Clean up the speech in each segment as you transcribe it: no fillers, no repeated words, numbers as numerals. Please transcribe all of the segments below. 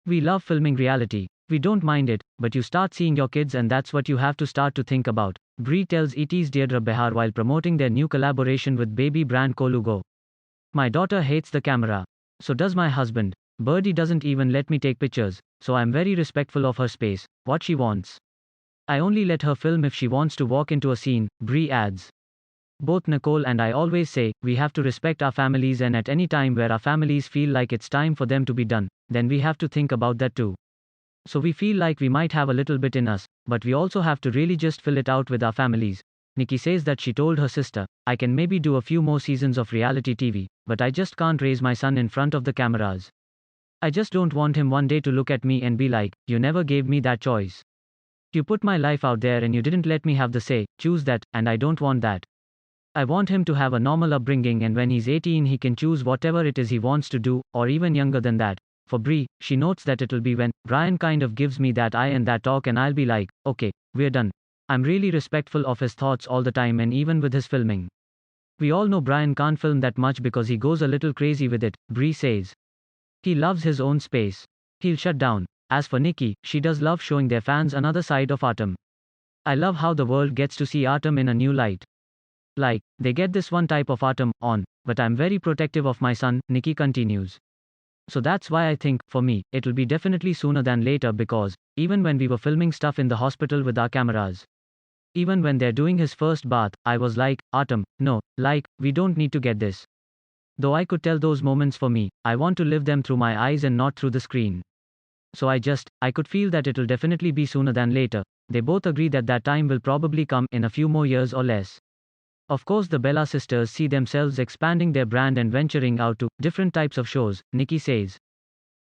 We love filming reality. We don't mind it, but you start seeing your kids and that's what you have to start to think about. Brie tells ET's Deirdre Behar while promoting their new collaboration with baby brand Colugo. My daughter hates the camera. So does my husband. Birdie doesn't even let me take pictures, so I'm very respectful of her space, what she wants. I only let her film if she wants to walk into a scene, Brie adds. Both Nicole and I always say, we have to respect our families, and at any time where our families feel like it's time for them to be done, then we have to think about that too. So we feel like we might have a little bit in us, but we also have to really just fill it out with our families. Nikki says that she told her sister, I can maybe do a few more seasons of reality TV, but I just can't raise my son in front of the cameras. I just don't want him one day to look at me and be like, you never gave me that choice. You put my life out there and you didn't let me have the say, choose that, and I don't want that. I want him to have a normal upbringing, and when he's 18 he can choose whatever it is he wants to do, or even younger than that. For Brie, she notes that it'll be when Brian kind of gives me that eye and that talk and I'll be like, okay, we're done. I'm really respectful of his thoughts all the time, and even with his filming. We all know Brian can't film that much because he goes a little crazy with it, Brie says. He loves his own space. He'll shut down. As for Nikki, she does love showing their fans another side of Artem. I love how the world gets to see Artem in a new light. Like, they get this one type of Artem on, but I'm very protective of my son, Nikki continues. So that's why I think, for me, it'll be definitely sooner than later, because, even when we were filming stuff in the hospital with our cameras, even when they're doing his first bath, I was like, Artem, no, like, we don't need to get this. Though I could tell those moments for me, I want to live them through my eyes and not through the screen. So I could feel that it'll definitely be sooner than later. They both agree that that time will probably come in a few more years or less. Of course, the Bella sisters see themselves expanding their brand and venturing out to different types of shows, Nikki says.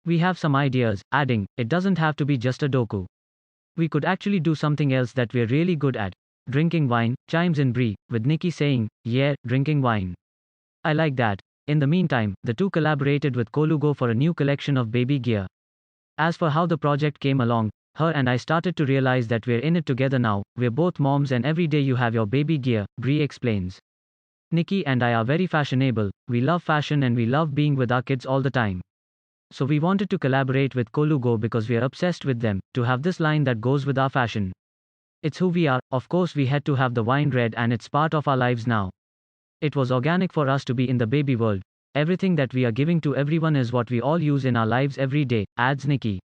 We have some ideas, adding, it doesn't have to be just a docu. We could actually do something else that we're really good at. Drinking wine, chimes in Brie, with Nikki saying, yeah, drinking wine. I like that. In the meantime, the two collaborated with Colugo for a new collection of baby gear. As for how the project came along, her and I started to realize that we're in it together now. We're both moms and every day you have your baby gear, Brie explains. Nikki and I are very fashionable. We love fashion and we love being with our kids all the time. So we wanted to collaborate with Colugo because we're obsessed with them, to have this line that goes with our fashion. It's who we are. Of course we had to have the wine red, and it's part of our lives now. It was organic for us to be in the baby world. Everything that we are giving to everyone is what we all use in our lives every day, adds Nikki.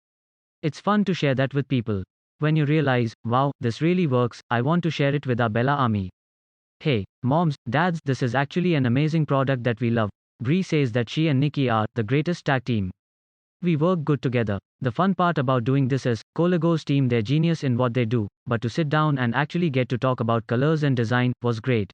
It's fun to share that with people. When you realize, wow, this really works, I want to share it with our Bella army. Hey, moms, dads, this is actually an amazing product that we love. Brie says that she and Nikki are the greatest tag team. We work good together. The fun part about doing this is, Colugo's team, they're genius in what they do, but to sit down and actually get to talk about colors and design was great.